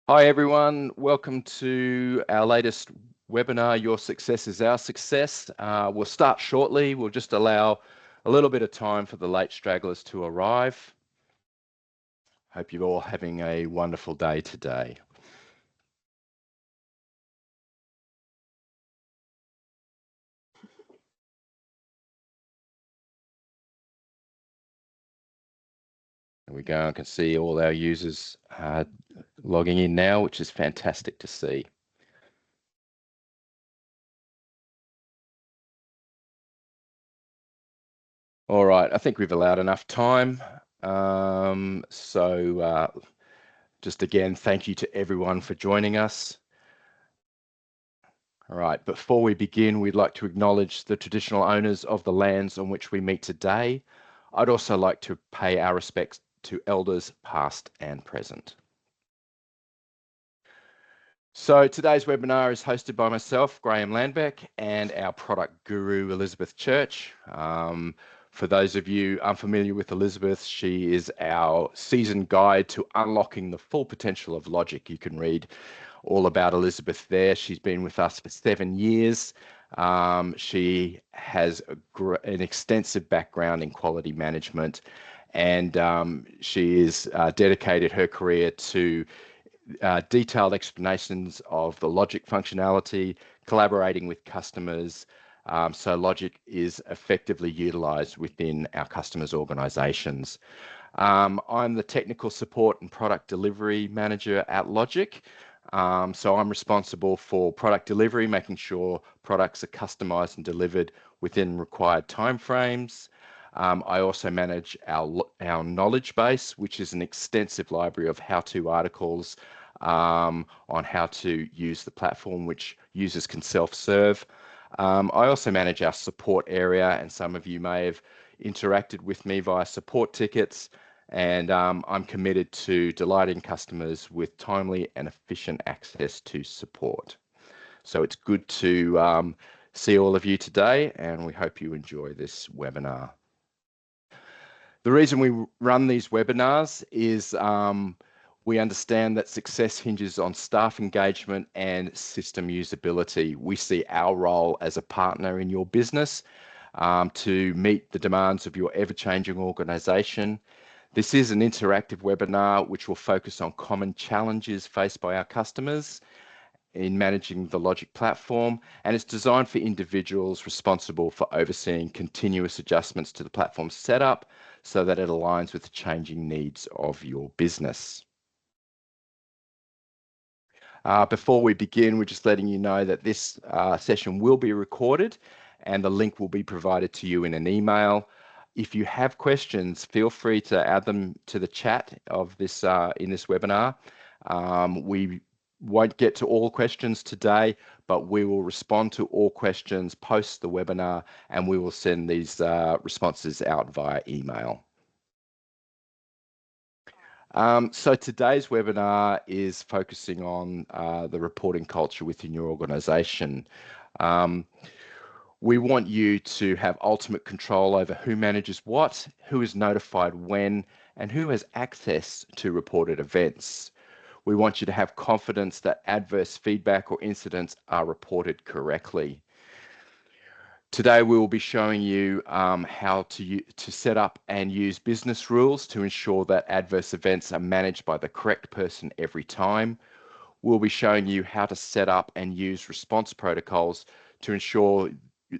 Hi everyone, welcome to our latest webinar, Your Success is Our Success. We'll start shortly. We'll just allow a little bit of time for the late stragglers to arrive. Hope you're all having a wonderful day today. There we go. I can see all our users logging in now, which is fantastic to see. All right, I think we've allowed enough time. Just again, thank you to everyone for joining us. All right, before we begin, we'd like to acknowledge the traditional owners of the lands on which we meet today. I'd also like to pay our respects to elders past and present. So today's webinar is hosted by myself, Graham Landbeck, and our product guru, Elizabeth Church. For those of you unfamiliar with Elizabeth, she is our seasoned guide to unlocking the full potential of logic. You can read all about Elizabeth there. She's been with us for 7 years. She has an extensive background in quality management, and she is dedicated her career to detailed explanations of the logic functionality, collaborating with customers, so logic is effectively utilized within our customers' organizations. I'm the technical support and product delivery manager at Logic. So I'm responsible for product delivery, making sure products are customized and delivered within required timeframes. I also manage our knowledge base, which is an extensive library of how-to articles on how to use the platform, which users can self-serve. I also manage our support area, and some of you may have interacted with me via support tickets, and I'm committed to delighting customers with timely and efficient access to support. So it's good to see all of you today, and we hope you enjoy this webinar. The reason we run these webinars is we understand that success hinges on staff engagement and system usability. We see our role as a partner in your business to meet the demands of your ever-changing organization. This is an interactive webinar which will focus on common challenges faced by our customers in managing the Logic platform, and it's designed for individuals responsible for overseeing continuous adjustments to the platform setup so that it aligns with the changing needs of your business. Before we begin, we're just letting you know that this session will be recorded and the link will be provided to you in an email. If you have questions, feel free to add them to the chat of this in this webinar. We won't get to all questions today, but we will respond to all questions post the webinar, and we will send these responses out via email. So today's webinar is focusing on the reporting culture within your organization. We want you to have ultimate control over who manages what, who is notified when, and who has access to reported events. We want you to have confidence that adverse feedback or incidents are reported correctly. Today we will be showing you how to set up and use business rules to ensure that adverse events are managed by the correct person every time. We'll be showing you how to set up and use response protocols to ensure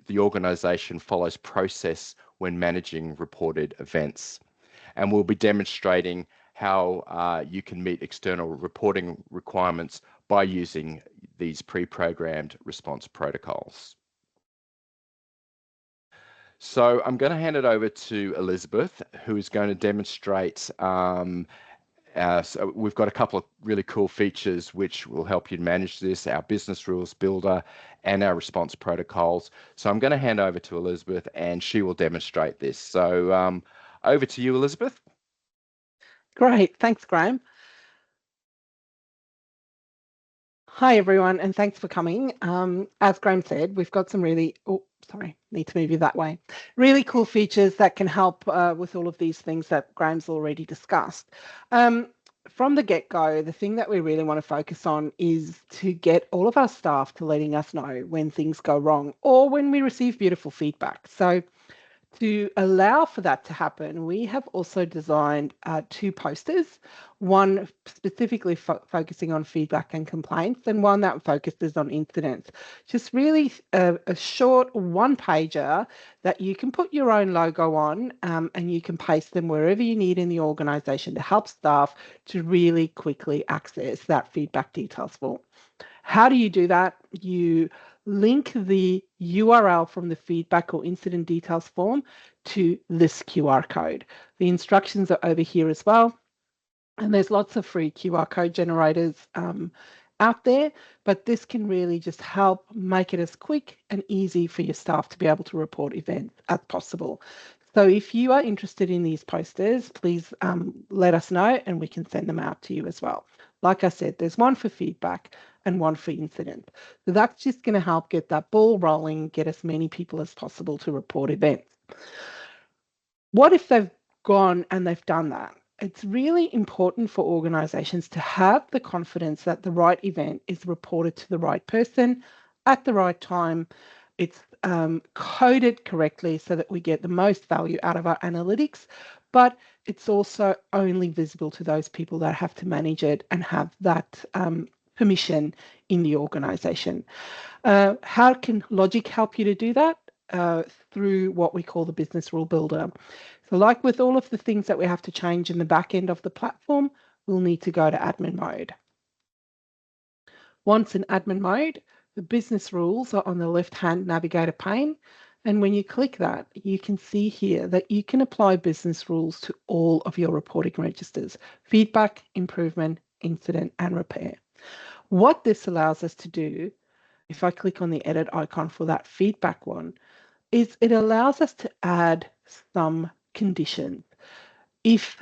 the organization follows process when managing reported events. And we'll be demonstrating how you can meet external reporting requirements by using these pre-programmed response protocols. So I'm going to hand it over to Elizabeth, who is going to demonstrate. So we've got a couple of really cool features which will help you manage this, our business rules builder and our response protocols. So I'm going to hand over to Elizabeth and she will demonstrate this. So over to you, Elizabeth. Great, thanks, Graham. Hi, everyone, and thanks for coming. As Graham said, we've got some really, need to move you that way. Really cool features that can help with all of these things that Graham's already discussed. from the get-go, the thing that we really want to focus on is to get all of our staff to letting us know when things go wrong or when we receive beautiful feedback. So to allow for that to happen, we have also designed 2 posters, one specifically focusing on feedback and complaints, and one that focuses on incidents. Just really a short one-pager that you can put your own logo on, and you can paste them wherever you need in the organisation to help staff to really quickly access that feedback details form. How do you do that? You link the URL from the feedback or incident details form to this QR code. The instructions are over here as well. And there's lots of free QR code generators out there, but this can really just help make it as quick and easy for your staff to be able to report events as possible. So if you are interested in these posters, please let us know and we can send them out to you as well. Like I said, there's one for feedback and one for incident. So that's just going to help get that ball rolling, get as many people as possible to report events. What if they've gone and they've done that? It's really important for organizations to have the confidence that the right event is reported to the right person at the right time. It's coded correctly so that we get the most value out of our analytics, but it's also only visible to those people that have to manage it and have that permission in the organization. How can Logic help you to do that? Through what we call the business rule builder. So like with all of the things that we have to change in the back end of the platform, we'll need to go to admin mode. Once in admin mode, the business rules are on the left-hand navigator pane. And when you click that, you can see here that you can apply business rules to all of your reporting registers: feedback, improvement, incident, and repair. What this allows us to do, if I click on the edit icon for that feedback one, is it allows us to add some conditions. If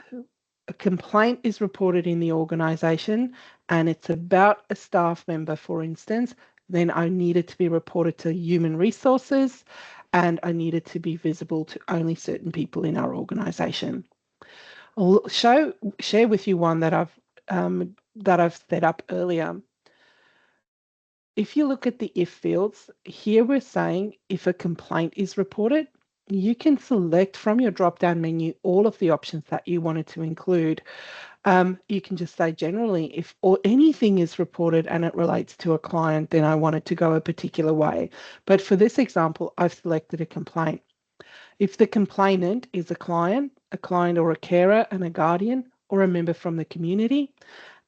a complaint is reported in the organisation and it's about a staff member, for instance, then I need it to be reported to human resources and I need it to be visible to only certain people in our organisation. I'll share with you one that I've set up earlier. If you look at the if fields, here we're saying if a complaint is reported, you can select from your drop-down menu all of the options that you wanted to include. You can just say generally, if or anything is reported and it relates to a client, then I want it to go a particular way. But for this example, I've selected a complaint. If the complainant is a client or a carer and a guardian or a member from the community,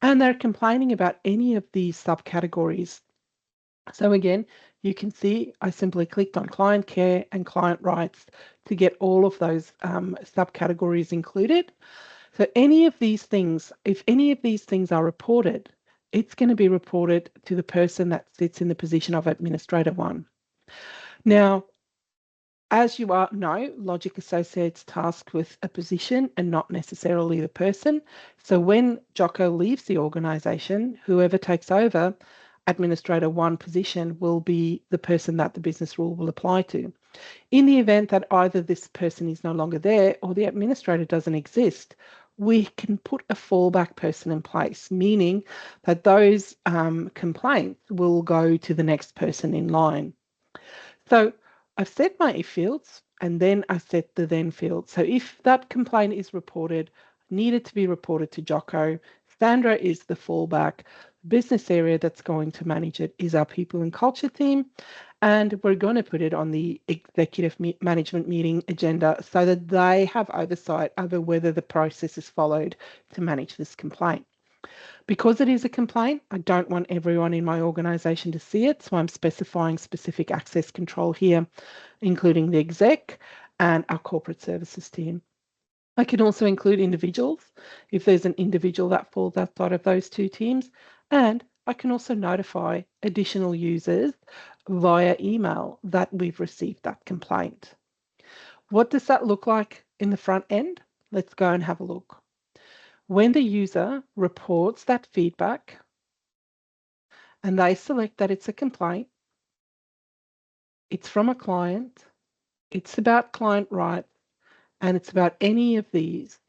and they're complaining about any of these subcategories. So again, you can see I simply clicked on client care and client rights to get all of those subcategories included. So any of these things, if any of these things are reported, it's going to be reported to the person that sits in the position of Administrator 1. Now, as you know, Logic associates tasks with a position and not necessarily the person. So when Jocko leaves the organisation, whoever takes over Administrator 1 position will be the person that the business rule will apply to. In the event that either this person is no longer there or the administrator doesn't exist, we can put a fallback person in place, meaning that those complaints will go to the next person in line. So I've set my if fields and then I set the then field. So if that complaint is reported, needed to be reported to Jocko, Sandra is the fallback. Business area that's going to manage it is our people and culture team, and we're going to put it on the executive management meeting agenda so that they have oversight over whether the process is followed to manage this complaint. Because it is a complaint, I don't want everyone in my organisation to see it, so I'm specifying specific access control here, including the exec and our corporate services team. I can also include individuals if there's an individual that falls outside of those 2 teams, and I can also notify additional users via email that we've received that complaint. What does that look like in the front end? Let's go and have a look. When the user reports that feedback and they select that it's a complaint, it's from a client, it's about client rights, and it's about any of these,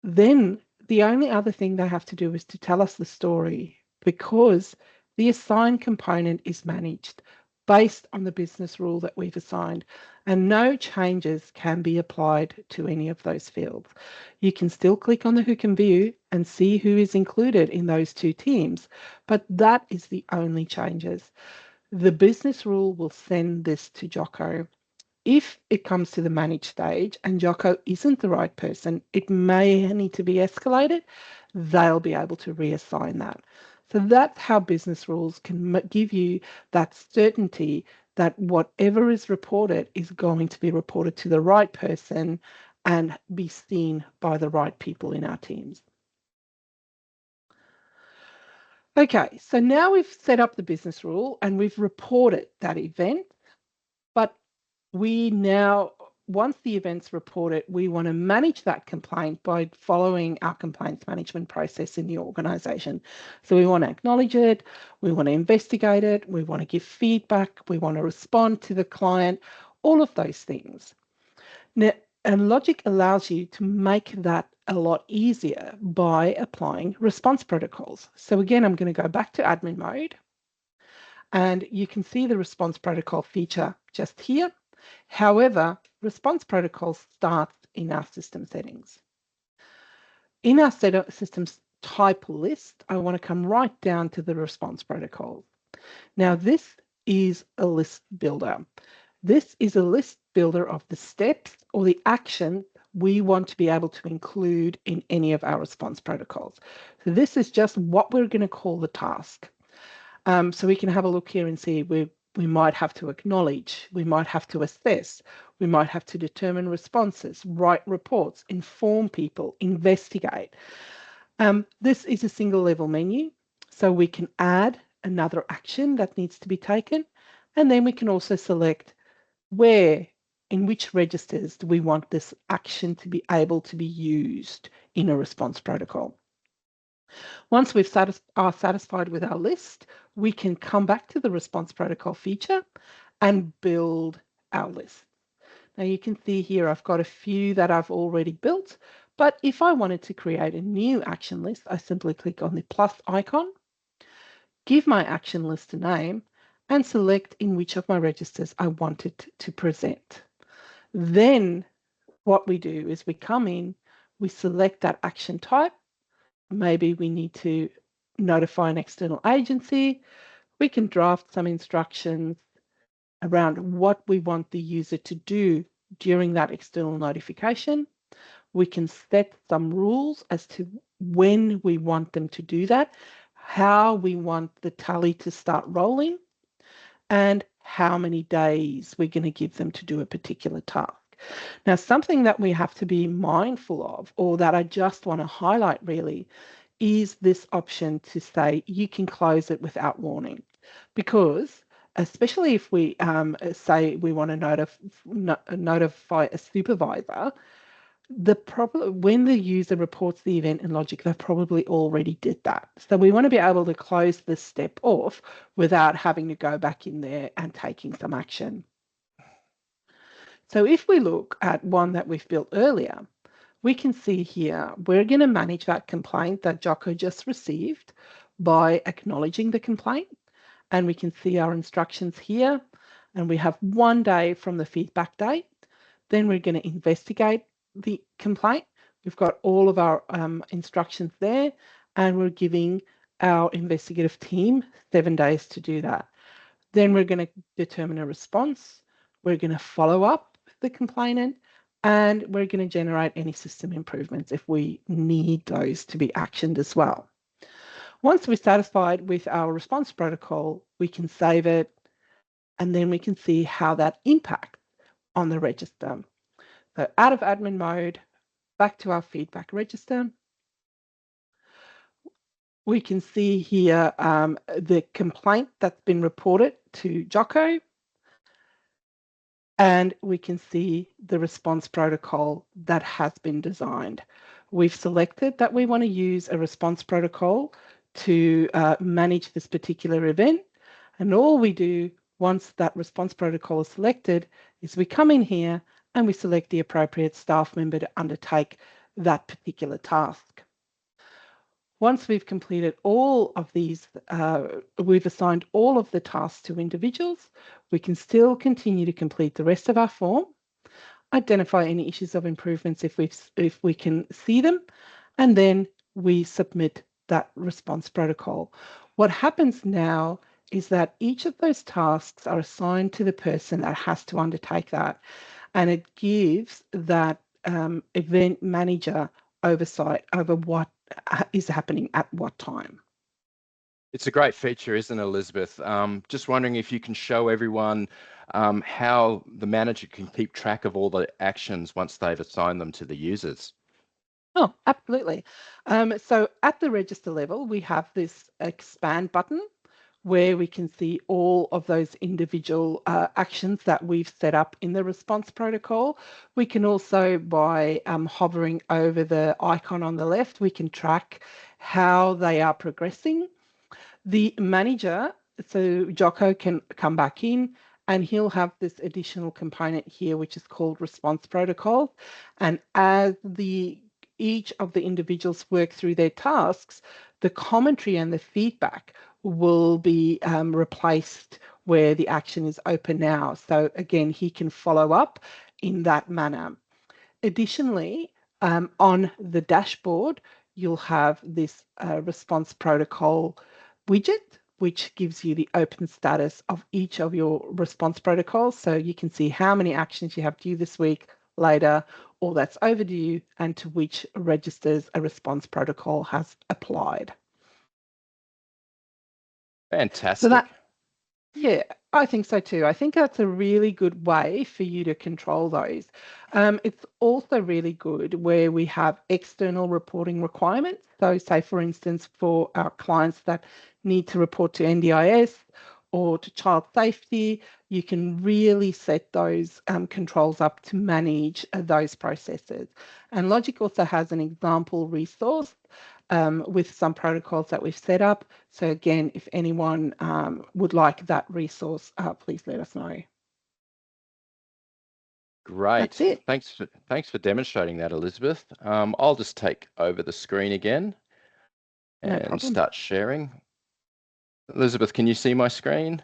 then the only other thing they have to do is to tell us the story, because the assigned component is managed based on the business rule that we've assigned, and no changes can be applied to any of those fields. You can still click on the Who Can View and see who is included in those two teams, but that is the only changes. The business rule will send this to Jocko. If it comes to the manage stage and Jocko isn't the right person, it may need to be escalated. They'll be able to reassign that. So that's how business rules can give you that certainty that whatever is reported is going to be reported to the right person and be seen by the right people in our teams. Okay, so now we've set up the business rule and we've reported that event, but we now, once the event's reported, we want to manage that complaint by following our complaints management process in the organisation. So we want to acknowledge it, we want to investigate it, we want to give feedback, we want to respond to the client, all of those things. Now, and Logic allows you to make that a lot easier by applying response protocols. So again, I'm going to go back to admin mode, and you can see the response protocol feature just here. However, response protocol starts in our system settings. In our systems type list, I want to come right down to the response protocol. Now, this is a list builder. This is a list builder of the steps or the action we want to be able to include in any of our response protocols. So this is just what we're going to call the task. So we can have a look here and see we might have to acknowledge, we might have to assess, we might have to determine responses, write reports, inform people, investigate. This is a single level menu, so we can add another action that needs to be taken, and then we can also select where, in which registers do we want this action to be able to be used in a response protocol. Once we've are satisfied with our list, we can come back to the response protocol feature and build our list. Now you can see here I've got a few that I've already built, but if I wanted to create a new action list, I simply click on the plus icon, give my action list a name, and select in which of my registers I want it to present. Then what we do is we come in, we select that action type. Maybe we need to notify an external agency. We can draft some instructions around what we want the user to do during that external notification. We can set some rules as to when we want them to do that, how we want the tally to start rolling, and how many days we're going to give them to do a particular task. Now, something that we have to be mindful of, or that I just want to highlight really, is this option to say you can close it without warning, because especially if we say we want to notify a supervisor, when the user reports the event in Logic, they probably already did that. So we want to be able to close this step off without having to go back in there and taking some action. So if we look at one that we've built earlier, we can see here we're going to manage that complaint that Jocko just received by acknowledging the complaint. And we can see our instructions here. And we have 1 day from the feedback date. Then we're going to investigate the complaint. We've got all of our instructions there. And we're giving our investigative team 7 days to do that. Then we're going to determine a response. We're going to follow up the complainant, and we're going to generate any system improvements if we need those to be actioned as well. Once we're satisfied with our response protocol, we can save it, and then we can see how that impacts on the register. So out of admin mode, back to our feedback register. We can see here the complaint that's been reported to Jocko, and we can see the response protocol that has been designed. We've selected that we want to use a response protocol to manage this particular event. And all we do once that response protocol is selected is we come in here and we select the appropriate staff member to undertake that particular task. Once we've completed all of these, we've assigned all of the tasks to individuals, we can still continue to complete the rest of our form, identify any issues of improvements if we can see them, and then we submit that response protocol. What happens now is that each of those tasks are assigned to the person that has to undertake that, and it gives that event manager oversight over what is happening at what time. It's a great feature, isn't it, Elizabeth? Just wondering if you can show everyone how the manager can keep track of all the actions once they've assigned them to the users. Oh, absolutely. So at the register level, we have this expand button where we can see all of those individual actions that we've set up in the response protocol. We can also, by hovering over the icon on the left, we can track how they are progressing. The manager, so Jocko, can come back in and he'll have this additional component here, which is called response protocol. And as each of the individuals work through their tasks, the commentary and the feedback will be replaced where the action is open now. So again, he can follow up in that manner. Additionally, on the dashboard, you'll have this response protocol widget, which gives you the open status of each of your response protocols. So you can see how many actions you have due this week, later, or that's overdue, and to which registers a response protocol has applied. Fantastic. Yeah, I think so too. I think that's a really good way for you to control those. It's also really good where we have external reporting requirements. So say, for instance, for our clients that need to report to NDIS or to child safety, you can really set those controls up to manage those processes. And Logic also has an example resource with some protocols that we've set up. So again, if anyone would like that resource, please let us know. Great. That's it. Thanks for demonstrating that, Elizabeth. I'll just take over the screen again and start sharing. Elizabeth, can you see my screen?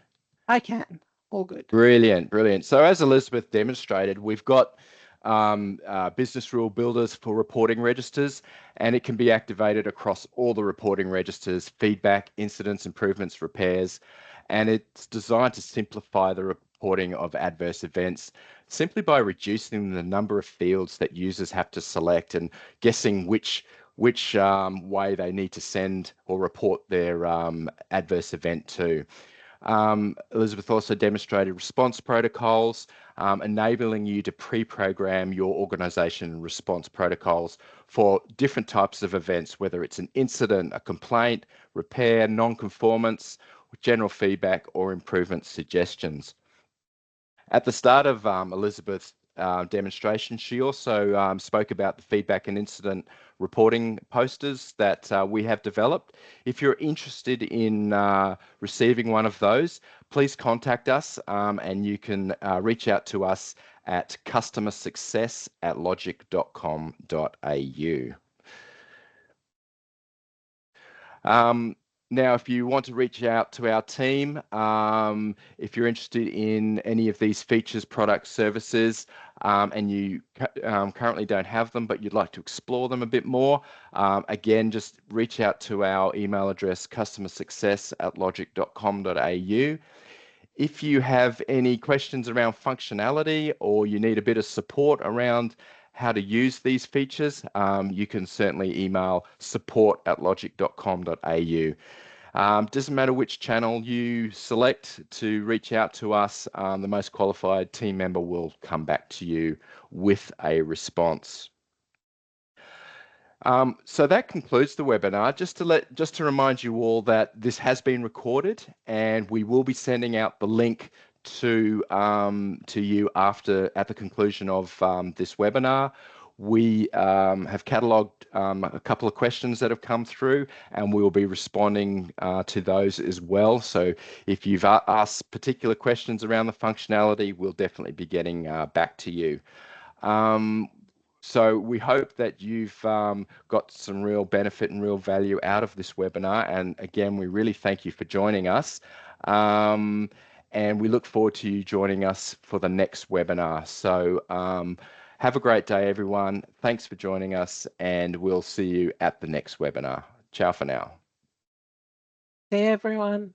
I can. All good. Brilliant, brilliant. So as Elizabeth demonstrated, we've got business rule builders for reporting registers, and it can be activated across all the reporting registers: feedback, incidents, improvements, repairs, and it's designed to simplify the reporting of adverse events simply by reducing the number of fields that users have to select and guessing which way they need to send or report their adverse event to. Elizabeth also demonstrated response protocols, enabling you to pre-program your organization response protocols for different types of events, whether it's an incident, a complaint, repair, non-conformance, general feedback, or improvement suggestions. At the start of Elizabeth's demonstration, she also spoke about the feedback and incident reporting posters that we have developed. If you're interested in receiving one of those, please contact us and you can reach out to us at customersuccess@logic.com.au. Now, if you want to reach out to our team, if you're interested in any of these features, products, services, and you currently don't have them, but you'd like to explore them a bit more, again, just reach out to our email address, customersuccess@logic.com.au. If you have any questions around functionality or you need a bit of support around how to use these features, you can certainly email support@logic.com.au. Doesn't matter which channel you select to reach out to us, the most qualified team member will come back to you with a response. So that concludes the webinar. Just to remind you all that this has been recorded, and we will be sending out the link to you at the conclusion of this webinar. We have catalogued a couple of questions that have come through, and we will be responding to those as well. So if you've asked particular questions around the functionality, we'll definitely be getting back to you. So we hope that you've got some real benefit and real value out of this webinar. And again, we really thank you for joining us. And we look forward to you joining us for the next webinar. So have a great day, everyone. Thanks for joining us, and we'll see you at the next webinar. Ciao for now. Hey, everyone.